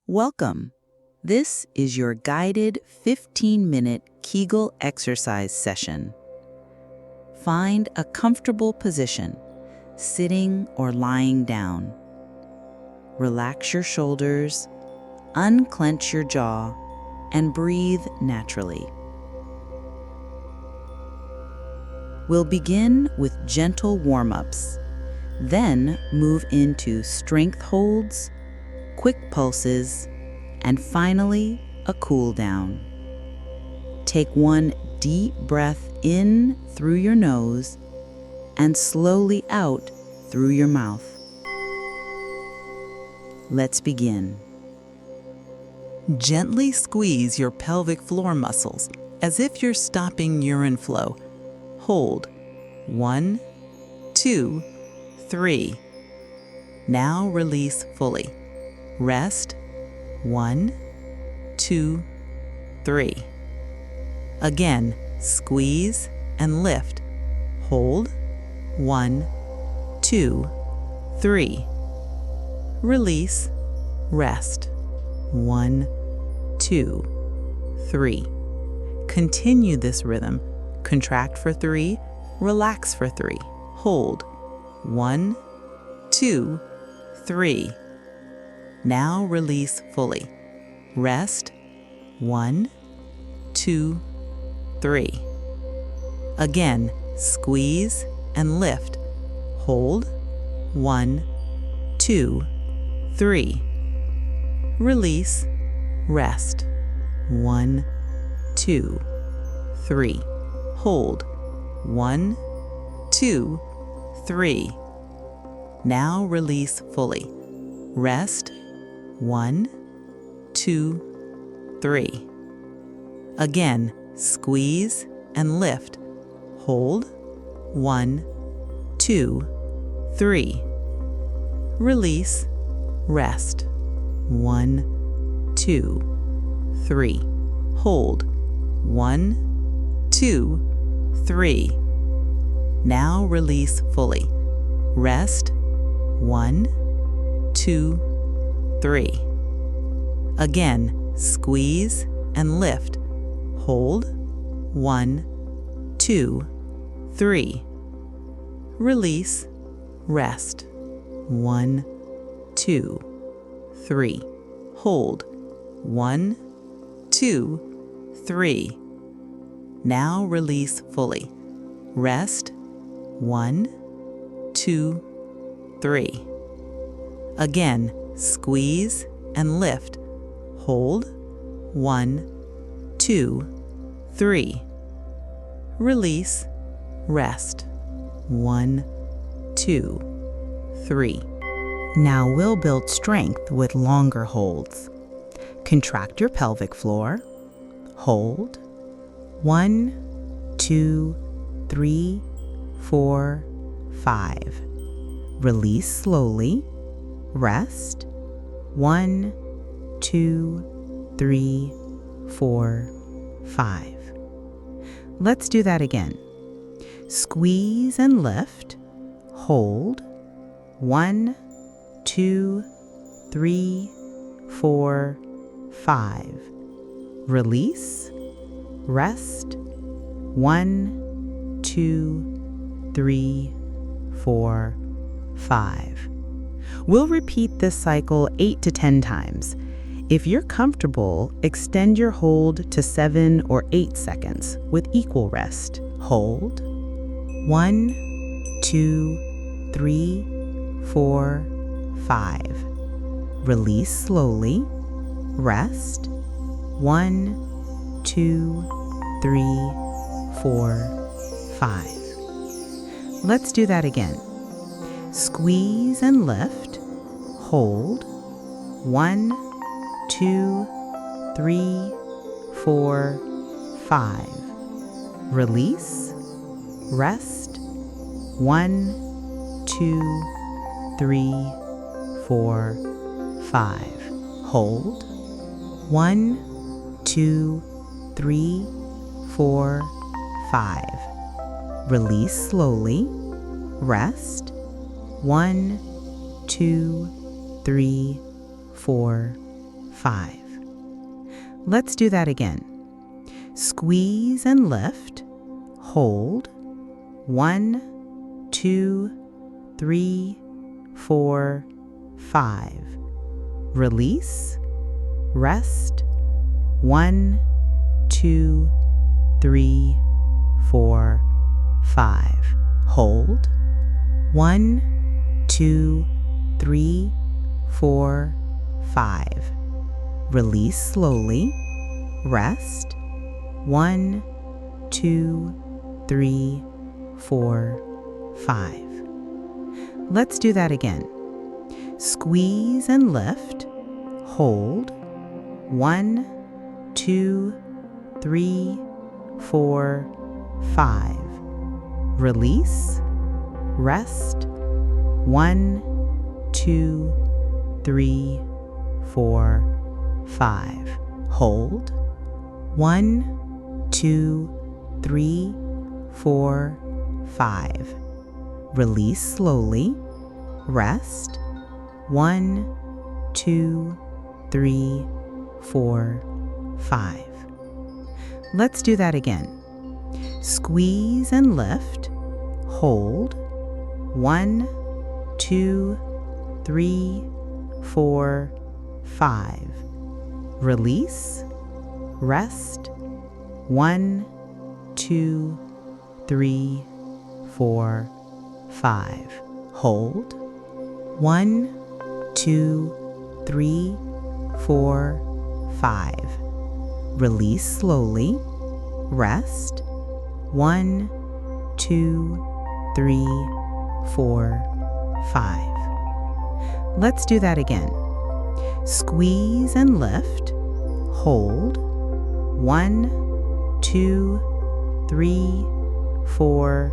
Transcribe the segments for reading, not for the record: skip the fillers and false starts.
Welcome. This is your guided 15-minute Kegel exercise session. Find a comfortable position, sitting or lying down. Relax your shoulders, unclench your jaw, and breathe naturally. We'll begin with gentle warm-ups, then move into strength holds, quick pulses, and finally, a cool down. Take one deep breath in through your nose and slowly out through your mouth. Let's begin. Gently squeeze your pelvic floor muscles as if you're stopping urine flow. Hold. 1, 2, 3. Now release fully. Rest. 1, 2, 3. Again, squeeze and lift. Hold. 1, 2, 3. Release. Rest. 1, 2, 3. Continue this rhythm. Contract for 3, relax for 3. Hold. 1, 2, 3. Now release fully. Rest. 1, 2, 3. Again, squeeze and lift. Hold. 1, 2, 3. Release. Rest. 1, 2, 3. Hold. 1, 2, 3. Now release fully. Rest. 1, 2, 3. Again, squeeze and lift. Hold. 1, 2, 3. Release. Rest. 1, 2, 3. Hold. 1, 2, 3. Now release fully. Rest. 1, 2, 3. Again, squeeze and lift. Hold. 1, 2, 3. Release. Rest. 1, 2, 3. Hold. 1, 2, 3. Now release fully. Rest. 1, 2, 3. Again, squeeze and lift. Hold. 1, 2, 3. Release. Rest. 1, 2, 3. Now we'll build strength with longer holds. Contract your pelvic floor. Hold. 1, 2, 3, 4, 5. Release slowly. Rest. 1, 2, 3, 4, 5. Let's do that again. Squeeze and lift. Hold. 1, 2, 3, 4, 5. Release. Rest. 1, 2, 3, 4, 5. We'll repeat this cycle 8 to 10 times. If you're comfortable, extend your hold to 7 or 8 seconds with equal rest. Hold. 1, 2, 3, 4, 5. Release slowly. Rest. 1, 2, 3, 4, 5. Let's do that again. Squeeze and lift. Hold. 1, 2, 3, 4, 5. Release. Rest. 1, 2, 3, 4, 5. Hold. 1, 2, 3, 4, 5. Release slowly. Rest. 1, 2, 3, 4, 5. Let's do that again. Squeeze and lift. Hold. 1, 2, 3, 4, 5. Release. Rest. 1, 2, 3, 4, 5. Hold. 1, 2, 3, 4, 5. Release slowly. Rest. 1, 2, 3, 4, 5. Let's do that again. Squeeze and lift. Hold. 1, 2, 3, 4, 5. Release. Rest. 1, 2, 3, 4, 5. Hold. 1, 2, 3, 4, 5. Release slowly. Rest. 1, 2, 3, 4, 5. Let's do that again. Squeeze and lift. Hold. 1, 2, 3, 4, 5. Release. Rest. 1, 2, 3, 4, 5. Hold. 1, 2, 3, 4, 5. Release slowly. Rest. 1, 2, 3, 4, 5. Let's do that again. Squeeze and lift. Hold. 1, 2, 3, 4,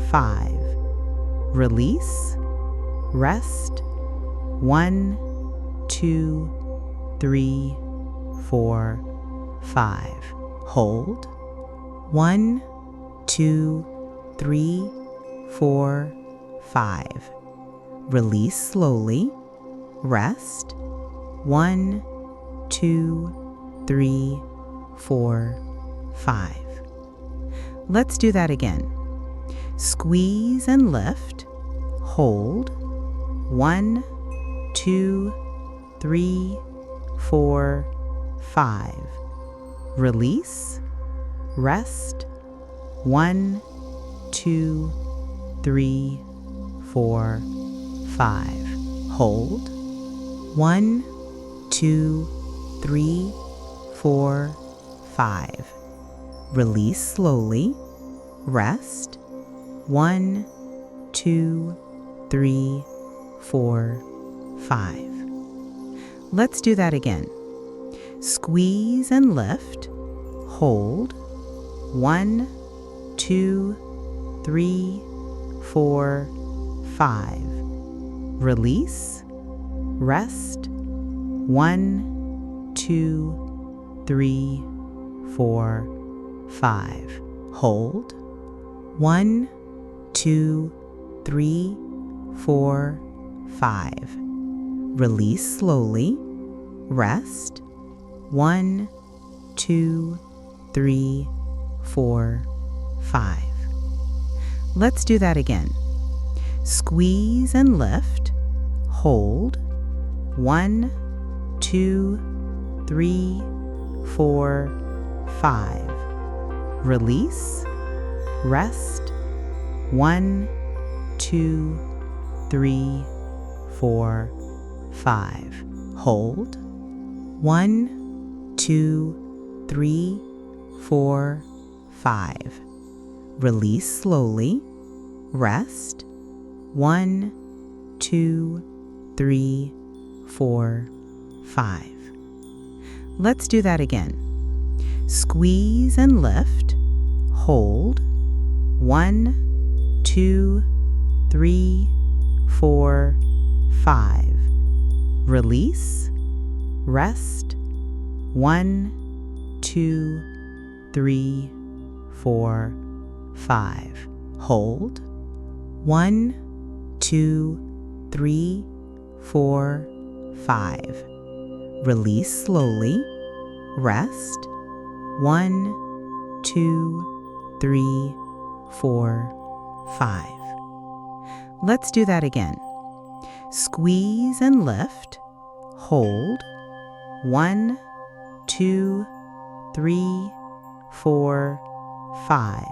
5. Release. Rest. 1, 2, 3, 4, 5. Hold. 1, 2, 3, 4, 5. Release slowly. Rest. 1, 2, 3, 4, 5. Let's do that again. Squeeze and lift. Hold. 1, 2, 3, 4, 5. Release. Rest. 1, 2, 3, 4, 5. Hold. 1, 2, 3, 4, 5. Release slowly. Rest. 1, 2, 3, 4, 5. Let's do that again. Squeeze and lift. Hold. 1, 2, 3, 4, 5. Release. Rest. 1, 2, 3, 4, 5. Hold. 1, 2, 3, 4, 5. Release slowly. Rest. 1, 2, 3, 4, 5. Let's do that again. Squeeze and lift. Hold. 1, 2, 3, 4, 5. Release. Rest. 1, 2, 3, 4, 5. Hold. 1, 2, 3, 4, 5. Release slowly. Rest. 1, 2, 3, 4, 5. Let's do that again. Squeeze and lift. Hold. 1, 2, 3, 4, 5. Release. Rest. 1, 2, 3, 4, 5. Hold. 1, 2, 3, 4, 5. Release slowly. Rest. 1, 2, 3, 4, 5. Let's do that again. Squeeze and lift. Hold. 1, 2, 3, 4, 5.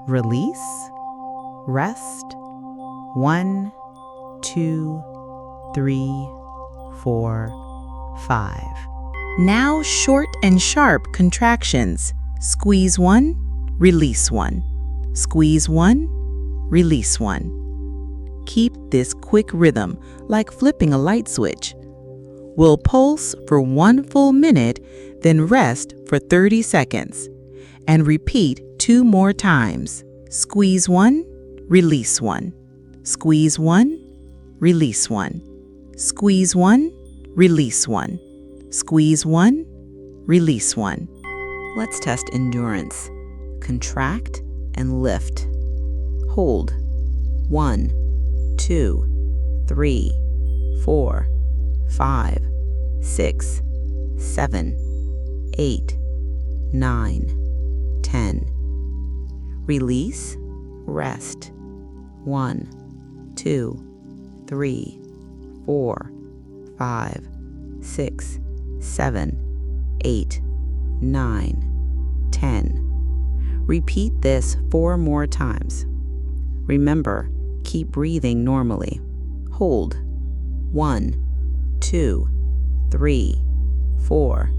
Release. Rest. 1, 2, 3, 4, 5. Now short and sharp contractions. Squeeze 1, release 1. Squeeze 1, release 1. Keep this quick rhythm like flipping a light switch. We'll pulse for 1 full minute, then rest for 30 seconds. And repeat 2 more times. Squeeze 1, release 1. Squeeze 1, release 1. Squeeze 1, release 1. Squeeze 1, release 1. Let's test endurance. Contract and lift. Hold. 1, 2, 3, 4, 5, 6, 7, 8, 9, 10. Release, rest. 1, 2, 3, 4, 5, 6, 7, 8, 9, 10. Repeat this 4 more times. Remember, keep breathing normally. Hold. 1, 2, 3, 4,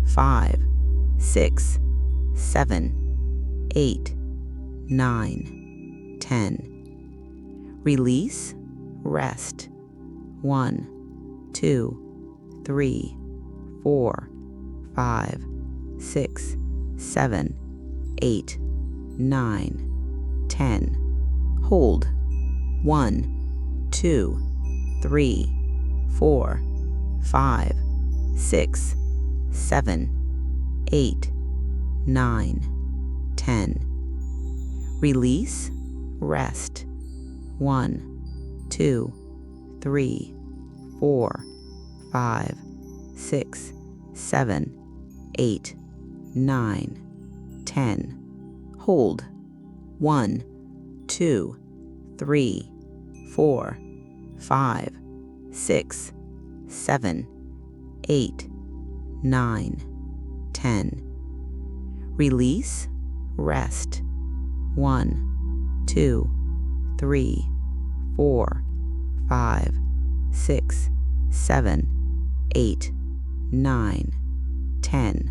5, 6, 7, 8, 9, 10. Release, rest. 1, 2, 3, 4, 5, 6, 7, 8, 9, 10. Hold. 1, 2, 3, 4, 5, 6, 7, 8, 9, 10. Release, rest. 1, 2, 3, 4, 5, 6, 7, 8, 9, 10. Hold. 1, 2, 3, 4, 5, 6, 7, 8, 9, 10. Release, rest. 1, 2, 3, 4, 5, 6, 7, 8, 9, 10.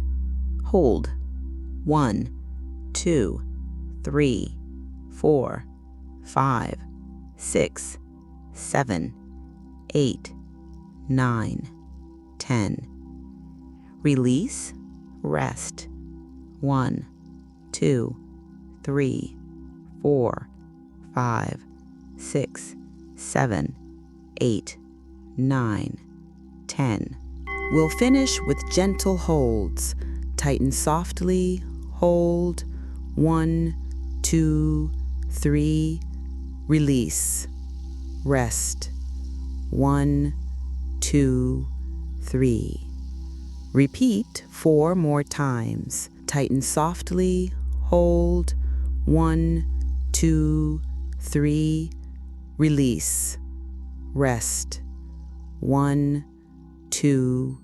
Hold. 1, 2, 3, 4, 5, 6, 7, 8, 9, 10. Release, rest. 1, 2, 3, 4, 5, 6, 7, 8, 9, 10. We'll finish with gentle holds. Tighten softly, hold. 1, 2, 3, release. Rest. 1, 2, 3. Repeat 4 more times. Tighten softly, hold. 1, 2, 3, release. Rest. 1, 2,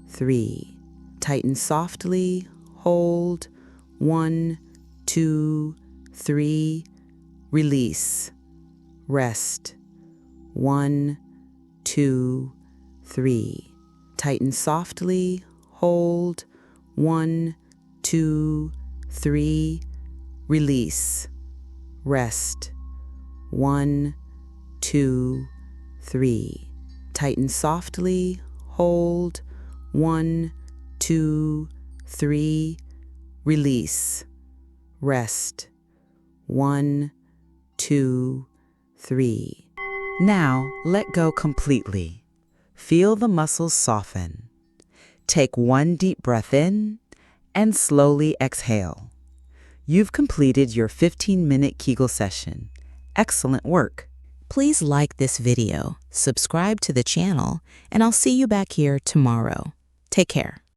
3. Tighten softly, hold. 1, 2, 3, release. Rest. 1, 2, 3. Tighten softly, hold. 1, 2, 3, release. Rest. 1, 2, 3. Tighten softly, hold. 1, 2, 3, release. Rest. 1, 2, 3. Now let go completely. Feel the muscles soften. Take 1 deep breath in and slowly exhale. You've completed your 15-minute Kegel session. Excellent work. Please like this video, subscribe to the channel, and I'll see you back here tomorrow. Take care.